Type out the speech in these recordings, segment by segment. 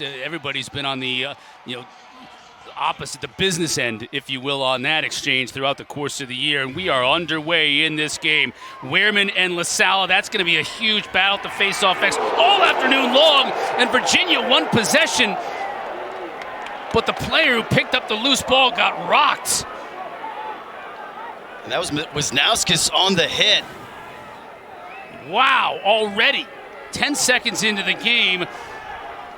Everybody's been on the opposite, the business end, if you will, on that exchange throughout the course of the year. And we are underway in this game. Wehrman and LaSalle, that's going to be a huge battle to face off X all afternoon long. And Virginia won possession, but the player who picked up the loose ball got rocked. And that was Wisnauskas on the hit. Wow, already 10 seconds into the game,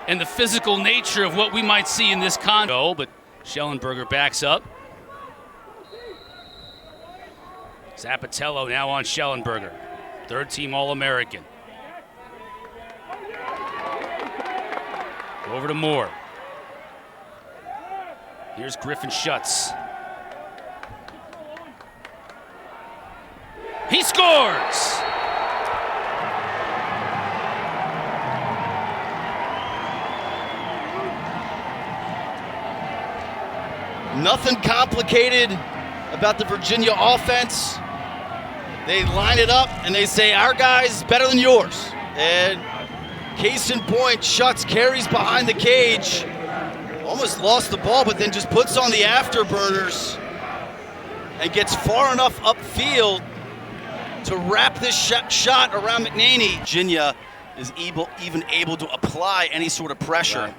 and the physical nature of what we might see in this contest. But Schellenberger backs up. Zappatello now on Schellenberger. Third-team All-American. Over to Moore. Here's Griffin Schutz. He scores! Nothing complicated about the Virginia offense. They line it up and they say, our guy's better than yours. And case in point, Schutz carries behind the cage. Almost lost the ball, but then just puts on the afterburners and gets far enough upfield to wrap this shot around McNaney. Virginia is even able to apply any sort of pressure. Right.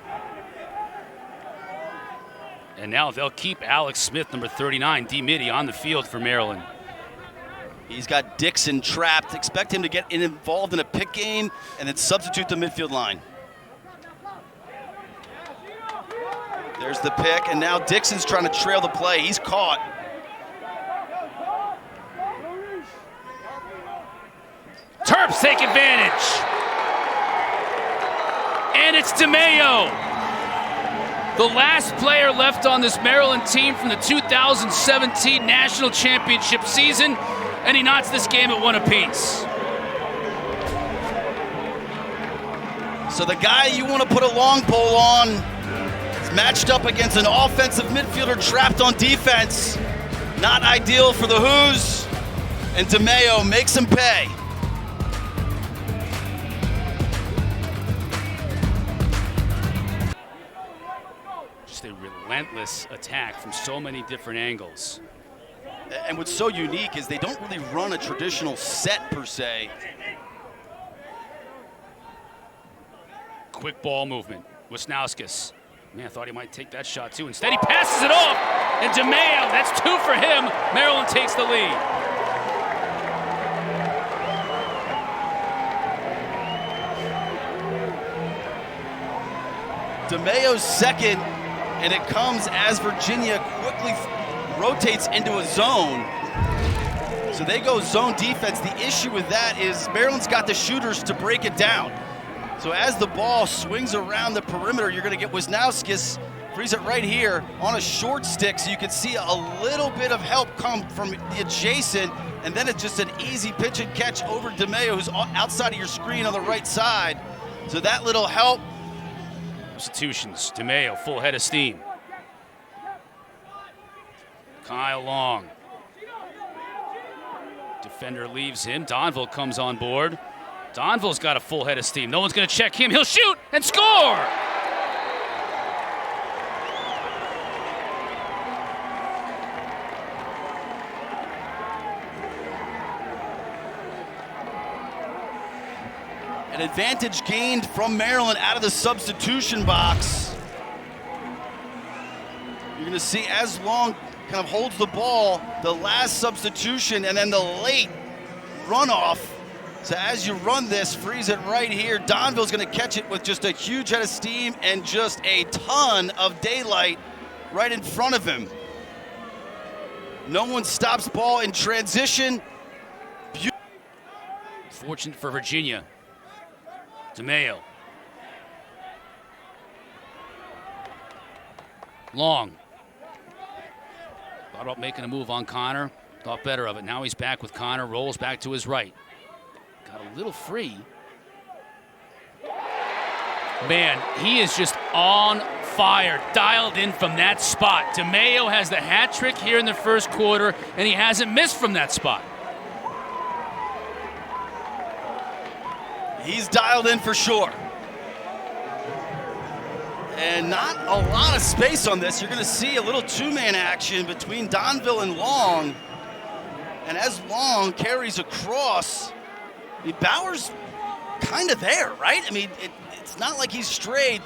And now they'll keep Alex Smith, number 39, D-Mitty, on the field for Maryland. He's got Dixon trapped. Expect him to get involved in a pick game and then substitute the midfield line. There's the pick, and now Dixon's trying to trail the play. He's caught. Terps take advantage. And it's DeMayo. The last player left on this Maryland team from the 2017 National Championship season, and he knocks this game at one apiece. So the guy you want to put a long pole on is matched up against an offensive midfielder trapped on defense. Not ideal for the Hoos, and DeMayo makes him pay. A relentless attack from so many different angles. And what's so unique is they don't really run a traditional set per se. Quick ball movement. Wisnauskas. Man, I thought he might take that shot too. Instead, he passes it off. And DeMayo, that's two for him. Maryland takes the lead. DeMayo's second. And it comes as Virginia quickly rotates into a zone. So they go zone defense. The issue with that is Maryland's got the shooters to break it down. So as the ball swings around the perimeter, you're going to get Wisnauskas, frees it right here on a short stick, so you can see a little bit of help come from the adjacent, and then it's just an easy pitch and catch over DeMayo, who's outside of your screen on the right side. So that little help. Substitutions. DeMayo, full head of steam. Kyle Long. Defender leaves him. Donville comes on board. Donville's got a full head of steam. No one's going to check him. He'll shoot and score! An advantage gained from Maryland out of the substitution box. You're gonna see as Long kind of holds the ball, the last substitution, and then the late runoff. So as you run this, freeze it right here. Donville's gonna catch it with just a huge head of steam and just a ton of daylight right in front of him. No one stops ball in transition. Fortunate for Virginia. DeMayo. Long. Thought about making a move on Connor. Thought better of it. Now he's back with Connor. Rolls back to his right. Got a little free. Man, he is just on fire. Dialed in from that spot. DeMayo has the hat trick here in the first quarter, and he hasn't missed from that spot. He's dialed in for sure. And not a lot of space on this. You're going to see a little two-man action between Donville and Long. And as Long carries across, I mean, Bauer's kind of there, right? I mean, it's not like he's strayed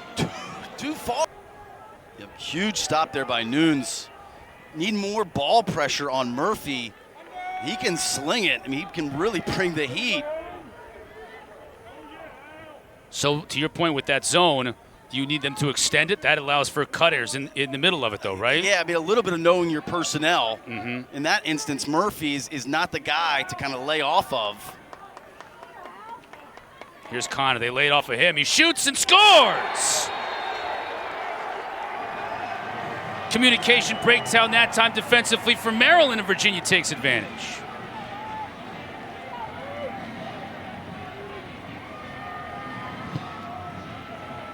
too far. Yep, huge stop there by Nunes. Need more ball pressure on Murphy. He can sling it. I mean, he can really bring the heat. So to your point with that zone, do you need them to extend it? That allows for cutters in the middle of it, though, right? Yeah, I mean, a little bit of knowing your personnel. In that instance, Murphy is not the guy to kind of lay off of. Here's Connor. They laid off of him. He shoots and scores! Communication breakdown that time defensively for Maryland, and Virginia takes advantage.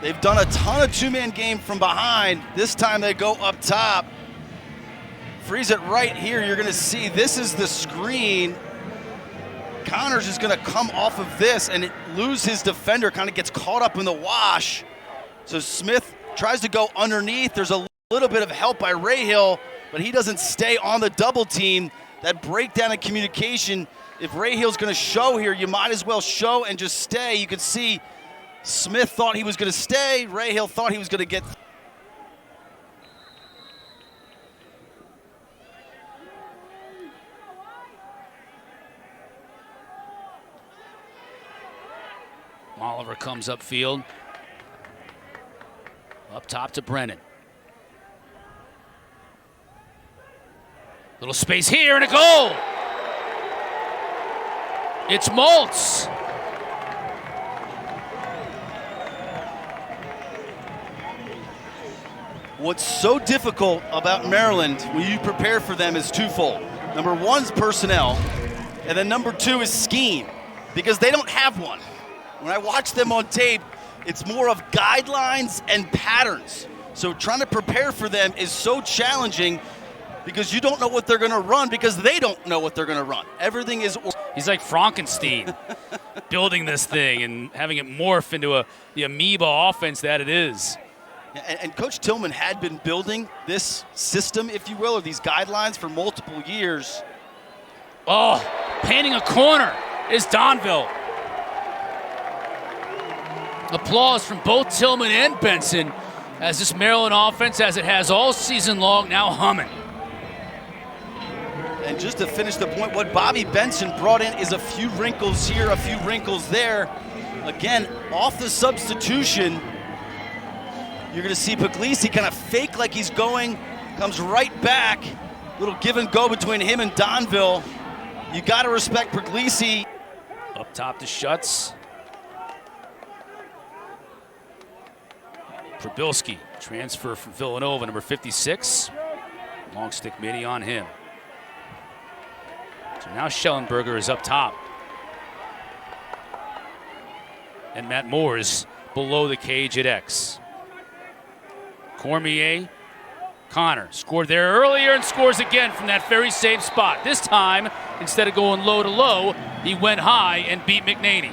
They've done a ton of two-man game from behind. This time they go up top. Freeze it right here. You're going to see this is the screen. Connor's just going to come off of this and lose his defender, kind of gets caught up in the wash. So Smith tries to go underneath. There's a little bit of help by Rahill, but he doesn't stay on the double team. That breakdown in communication, if Rahill's going to show here, you might as well show and just stay. You can see Smith thought he was going to stay. Rahill thought he was going to get. Oliver comes upfield. Up top to Brennan. Little space here and a goal. It's Maltz. What's so difficult about Maryland when you prepare for them is twofold. Number one is personnel, and then number two is scheme, because they don't have one. When I watch them on tape, it's more of guidelines and patterns. So trying to prepare for them is so challenging because you don't know what they're going to run because they don't know what they're going to run. Everything is. He's like Frankenstein building this thing and having it morph into the amoeba offense that it is. And Coach Tillman had been building this system, if you will, or these guidelines for multiple years. Oh, painting a corner is Donville. Applause from both Tillman and Benson as this Maryland offense, as it has all season long, now humming. And just to finish the point, what Bobby Benson brought in is a few wrinkles here, a few wrinkles there. Again, off the substitution, you're going to see Puglisi kind of fake like he's going, comes right back. Little give and go between him and Donville. You got to respect Puglisi. Up top to Schutz. Probilski, transfer from Villanova, number 56. Long stick midi on him. So now Schellenberger is up top. And Matt Moore is below the cage at X. Cormier, Connor scored there earlier and scores again from that very same spot. This time, instead of going low to low, he went high and beat McNaney.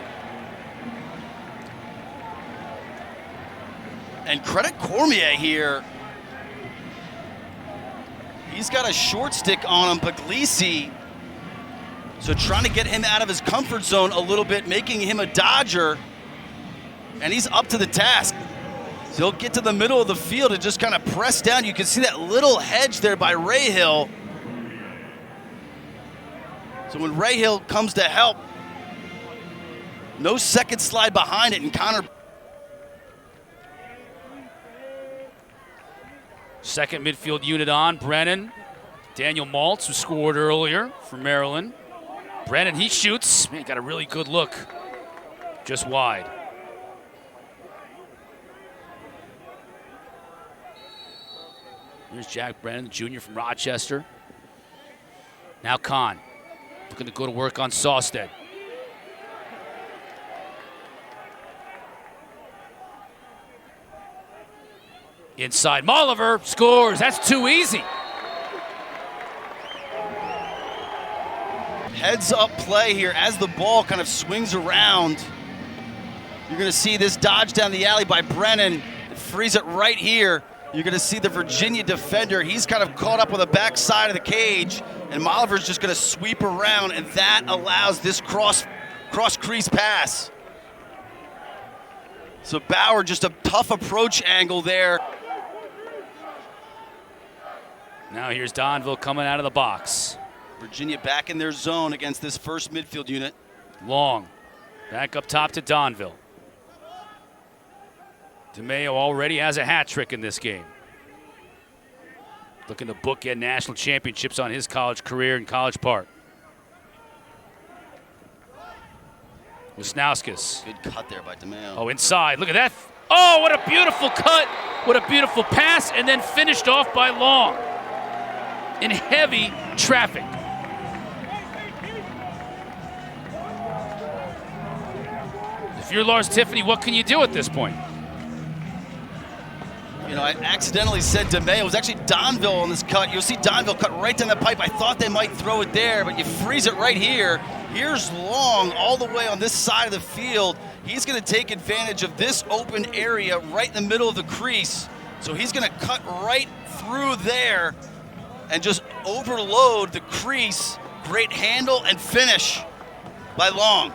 And credit Cormier here. He's got a short stick on him, Puglisi. So trying to get him out of his comfort zone a little bit, making him a dodger. And he's up to the task. So he'll get to the middle of the field and just kind of press down. You can see that little hedge there by Rahill. So when Rahill comes to help, no second slide behind it, and Connor. Second midfield unit on, Brennan. Daniel Maltz, who scored earlier for Maryland. Brennan, he shoots. Man, got a really good look. Just wide. Here's Jack Brennan, the junior from Rochester. Now Kahn, looking to go to work on Sawstead. Inside, Molliver scores. That's too easy. Heads up play here as the ball kind of swings around. You're going to see this dodge down the alley by Brennan. freeze it right here. You're going to see the Virginia defender. He's kind of caught up with the back side of the cage, and Moliver's just going to sweep around, and that allows this cross crease pass. So Bauer, just a tough approach angle there. Now here's Donville coming out of the box. Virginia back in their zone against this first midfield unit. Long. Back up top to Donville. DeMeo already has a hat trick in this game. Looking to bookend national championships on his college career in College Park. Wisnauskas. Good cut there by DeMeo. Oh, inside. Look at that. Oh, what a beautiful cut. What a beautiful pass, and then finished off by Long in heavy traffic. If you're Lars Tiffany, what can you do at this point? You know, I accidentally said DeMeo. It was actually Donville on this cut. You'll see Donville cut right down the pipe. I thought they might throw it there, but you freeze it right here. Here's Long all the way on this side of the field. He's going to take advantage of this open area right in the middle of the crease. So he's going to cut right through there and just overload the crease. Great handle and finish by Long.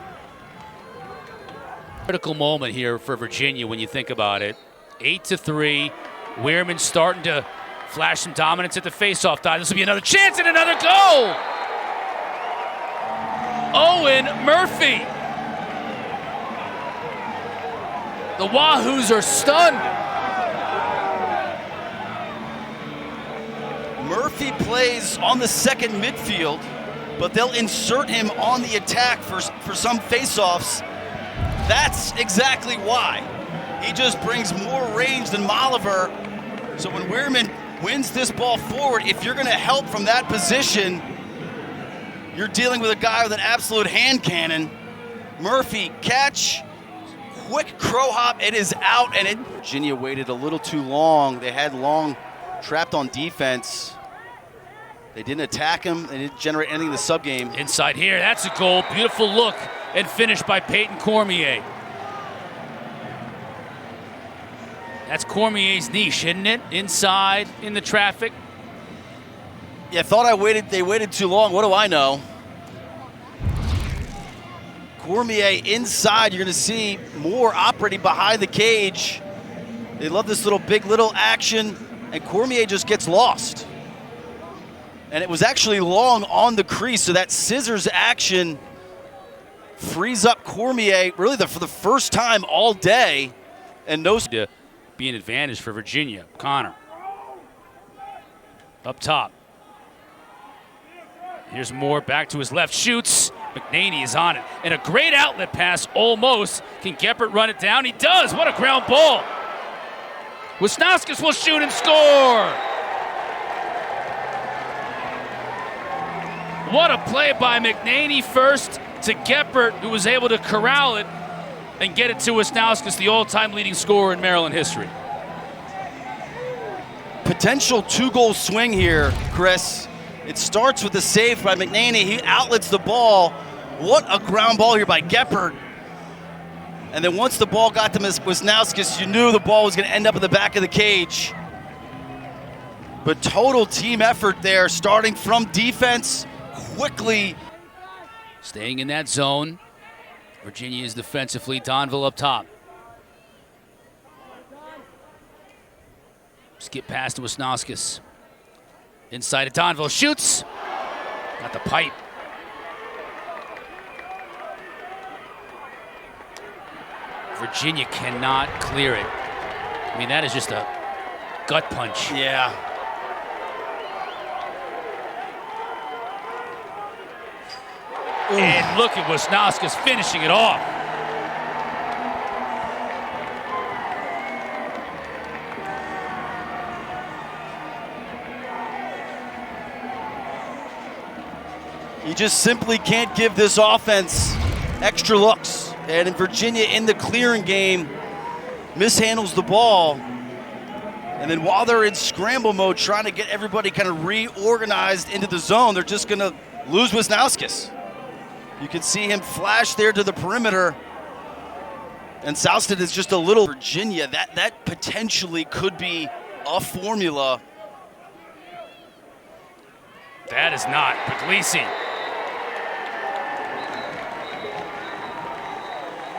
Critical moment here for Virginia when you think about it. 8-3. Wehrman starting to flash some dominance at the faceoff dot. This will be another chance and another goal. Owen Murphy. The Wahoos are stunned. Murphy plays on the second midfield, but they'll insert him on the attack for some faceoffs. That's exactly why. He just brings more range than Moliver. So when Wehrman wins this ball forward, if you're going to help from that position, you're dealing with a guy with an absolute hand cannon. Murphy, catch, quick crow hop, it is out, and Virginia waited a little too long. They had Long trapped on defense. They didn't attack him. They didn't generate anything in the sub game. Inside here, that's a goal. Beautiful look and finish by Peyton Cormier. That's Cormier's niche, isn't it? Inside, in the traffic. Yeah, they waited too long. What do I know? Cormier inside, you're gonna see more operating behind the cage. They love this big little action, and Cormier just gets lost. And it was actually Long on the crease, so that scissors action frees up Cormier really for the first time all day, and no to be an advantage for Virginia. Connor up top. Here's Moore back to his left, shoots. McNaney is on it, and a great outlet pass almost. Can Geppert run it down? He does. What a ground ball. Wisnauskas will shoot and score. What a play by McNaney first to Geppert, who was able to corral it and get it to Wisnauskas, the all-time leading scorer in Maryland history. Potential two-goal swing here, Chris. It starts with the save by McNaney. He outlets the ball. What a ground ball here by Geppert. And then once the ball got to Wisnauskas, you knew the ball was going to end up in the back of the cage. But total team effort there, starting from defense, quickly. Staying in that zone. Virginia is defensively. Donville up top. Skip pass to Wisnauskas. Inside of Donville, shoots. Got the pipe. Virginia cannot clear it. I mean, that is just a gut punch. Yeah. And look at Wisnauskas finishing it off. You just simply can't give this offense extra looks. And in Virginia, in the clearing game, mishandles the ball. And then while they're in scramble mode, trying to get everybody kind of reorganized into the zone, they're just going to lose Wisnauskas. You can see him flash there to the perimeter. And Southsted is just a little Virginia. That potentially could be a formula. That is not Puglisi.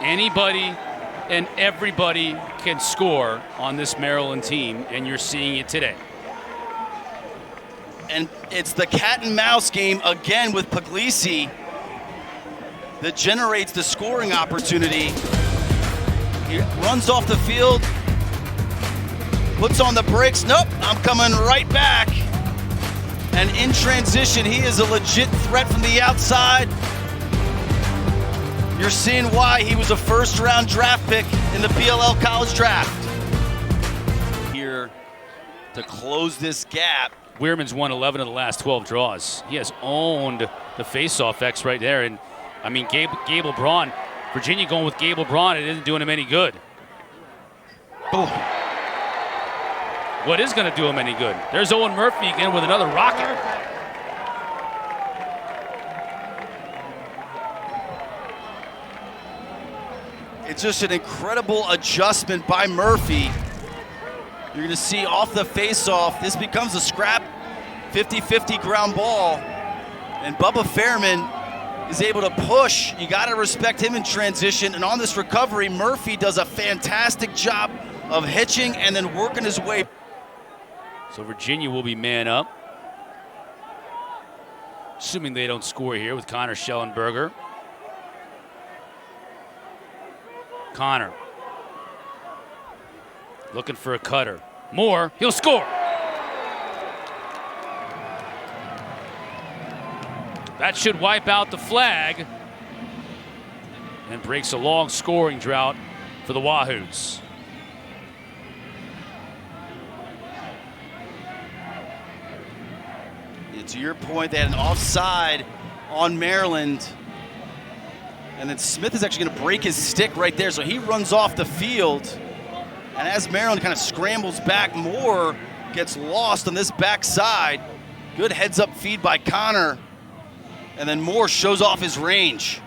Anybody and everybody can score on this Maryland team, and you're seeing it today. And it's the cat and mouse game again with Puglisi that generates the scoring opportunity. He runs off the field, puts on the brakes. Nope, I'm coming right back. And in transition, he is a legit threat from the outside. You're seeing why he was a first-round draft pick in the PLL college draft. Here to close this gap. Weirman's won 11 of the last 12 draws. He has owned the face-off X right there. And, I mean, Gable Braun, Virginia going with Gable Braun, it isn't doing him any good. Boom. What is going to do him any good? There's Owen Murphy again with another rocket. It's just an incredible adjustment by Murphy. You're going to see off the face-off, this becomes a scrap 50-50 ground ball. And Bubba Fairman is able to push. You got to respect him in transition. And on this recovery, Murphy does a fantastic job of hitching and then working his way. So Virginia will be man up. Assuming they don't score here with Connor Schellenberger. Connor looking for a cutter. Moore, he'll score. That should wipe out the flag and breaks a long scoring drought for the Wahoos. To your point, they had an offside on Maryland. And then Smith is actually going to break his stick right there. So he runs off the field. And as Maryland kind of scrambles back, Moore gets lost on this backside. Good heads-up feed by Connor. And then Moore shows off his range.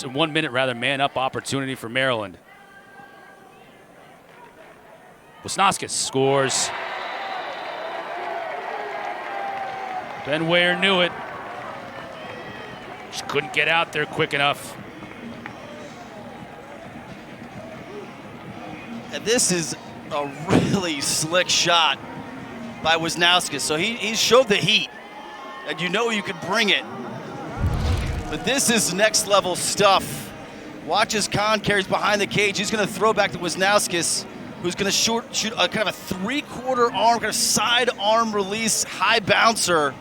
One minute man-up opportunity for Maryland. Wisnauskas scores. Ben Ware knew it. Just couldn't get out there quick enough. And this is a really slick shot by Wisnauskas. So he showed the heat, and you know you could bring it. But this is next level stuff. Watch as Kahn carries behind the cage. He's going to throw back to Wisnauskas, who's going to shoot a kind of a three-quarter arm, kind of side arm release, high bouncer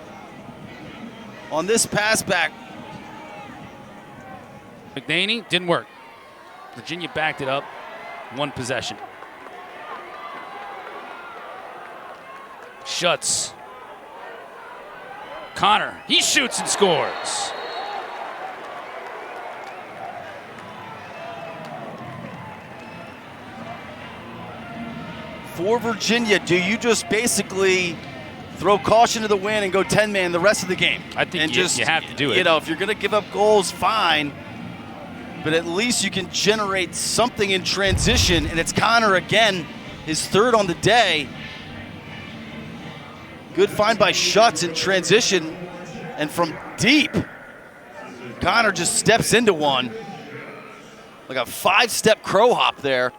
on this pass back. McNaney didn't work. Virginia backed it up. One possession. Schutz. Connor, he shoots and scores. For Virginia, do you just basically throw caution to the wind and go 10-man the rest of the game? I think you have to do it. You know, if you're going to give up goals, fine. But at least you can generate something in transition. And it's Connor again, his third on the day. Good find by Schutz in transition. And from deep, Connor just steps into one. Like a 5-step crow hop there.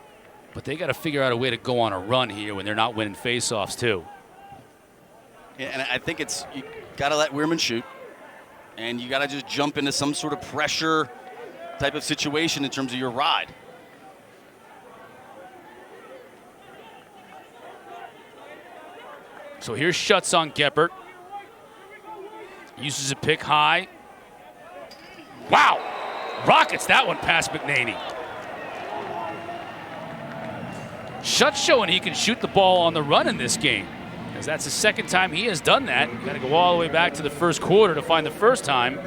But they got to figure out a way to go on a run here when they're not winning faceoffs too. Yeah, and I think it's, you got to let Weirman shoot. And you got to just jump into some sort of pressure type of situation in terms of your ride. So here's Schutz on Geppert. Uses a pick high. Wow! Rockets that one past McNaney. Schutz showing he can shoot the ball on the run in this game, because that's the second time he has done that. You got to go all the way back to the first quarter to find the first time.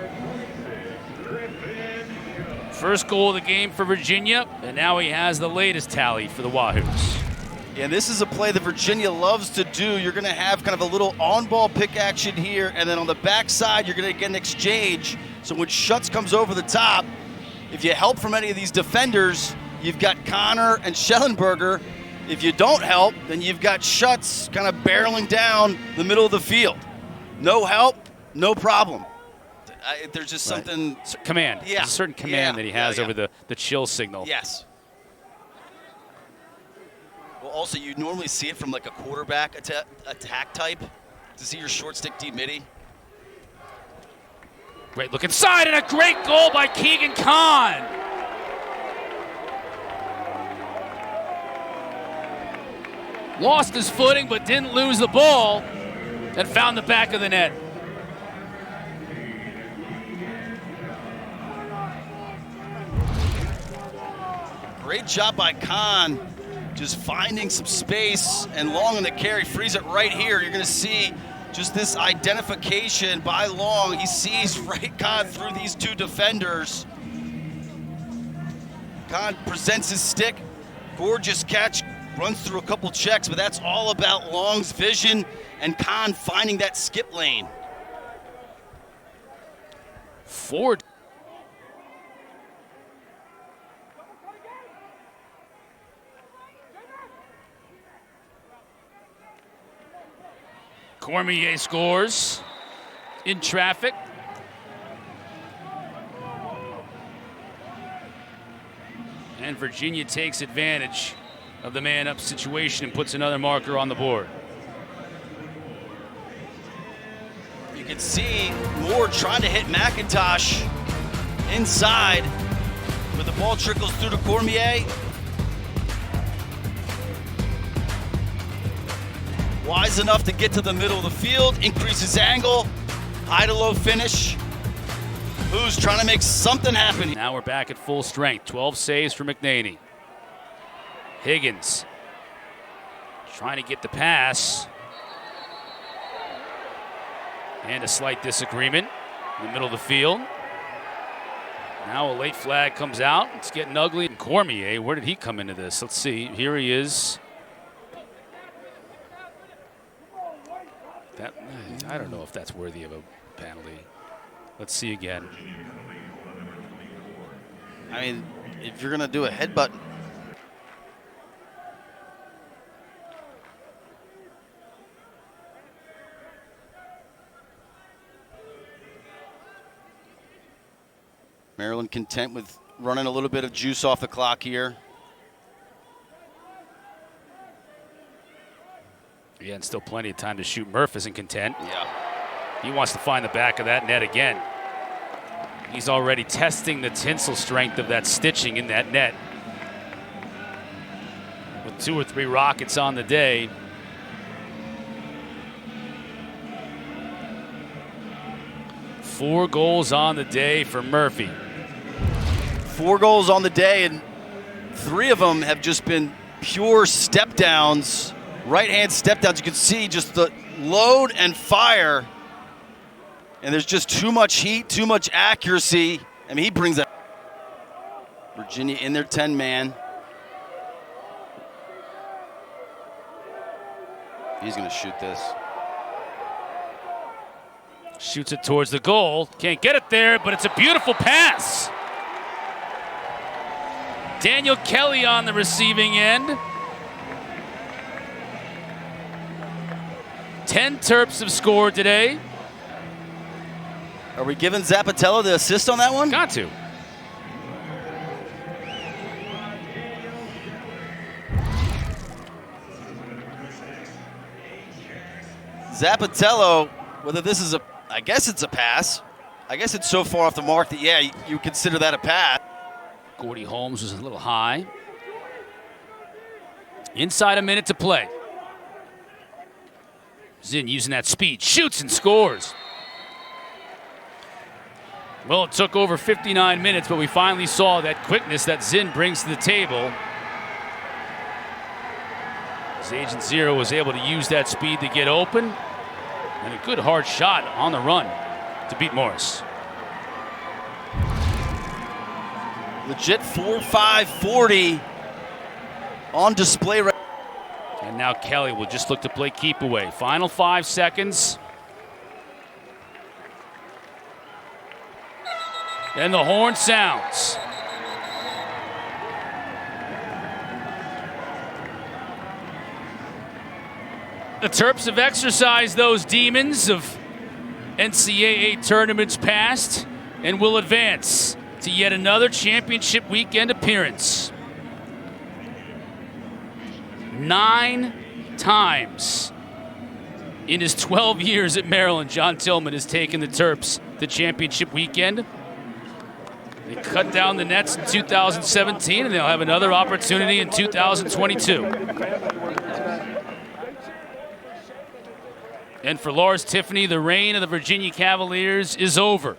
First goal of the game for Virginia, and now he has the latest tally for the Wahoos. And this is a play that Virginia loves to do. You're going to have kind of a little on-ball pick action here, and then on the backside, you're going to get an exchange. So when Schutz comes over the top, if you help from any of these defenders, you've got Connor and Schellenberger. If you don't help, then you've got Schutz kind of barreling down the middle of the field. No help, no problem. There's just something. Command. Yeah. There's a certain command that he has over the chill signal. Yes. Well, also, you normally see it from like a quarterback attack type to see your short stick deep midi. Great look inside, and a great goal by Keegan Kahn. Lost his footing, but didn't lose the ball, and found the back of the net. Great job by Kahn, just finding some space and Long in the carry, frees it right here. You're going to see just this identification by Long. He sees right Kahn through these two defenders. Kahn presents his stick, gorgeous catch, runs through a couple checks, but that's all about Long's vision and Kahn finding that skip lane. Ford. Cormier scores in traffic. And Virginia takes advantage of the man-up situation and puts another marker on the board. You can see Moore trying to hit McIntosh inside, but the ball trickles through to Cormier. Wise enough to get to the middle of the field, increases angle, high to low finish. Who's trying to make something happen? Now we're back at full strength. 12 saves for McNaney. Higgins trying to get the pass. And a slight disagreement in the middle of the field. Now a late flag comes out. It's getting ugly. And Cormier, where did he come into this? Let's see. Here he is. I don't know if that's worthy of a penalty. Let's see again. I mean, if you're going to do a headbutt. Maryland content with running a little bit of juice off the clock here. Yeah, and still plenty of time to shoot. Murph isn't content. Yeah. He wants to find the back of that net again. He's already testing the tensile strength of that stitching in that net. With 2 or 3 rockets on the day. Four goals on the day for Murphy. 4 goals on the day, and 3 of them have just been pure step downs. Right-hand step downs. You can see just the load and fire. And there's just too much heat, too much accuracy. I mean, he brings that. Virginia in their 10-man. He's going to shoot this. Shoots it towards the goal. Can't get it there, but it's a beautiful pass. Daniel Kelly on the receiving end. 10 Terps have scored today. Are we giving Zappatello the assist on that one? Got to. Zappatello, whether this is I guess it's a pass. I guess it's so far off the mark that, yeah, you consider that a pass. Gordy Holmes was a little high. Inside a minute to play. Zinn using that speed, shoots and scores. Well, it took over 59 minutes, but we finally saw that quickness that Zinn brings to the table. As Agent Zero was able to use that speed to get open, and a good hard shot on the run to beat Morris. Legit 4.5 40 on display right. And now Kelly will just look to play keep away. Final 5 seconds. And the horn sounds. The Terps have exercised those demons of NCAA tournaments past and will advance to yet another championship weekend appearance. 9 times in his 12 years at Maryland, John Tillman has taken the Terps to championship weekend. They cut down the nets in 2017, and they'll have another opportunity in 2022. And for Lars Tiffany, the reign of the Virginia Cavaliers is over.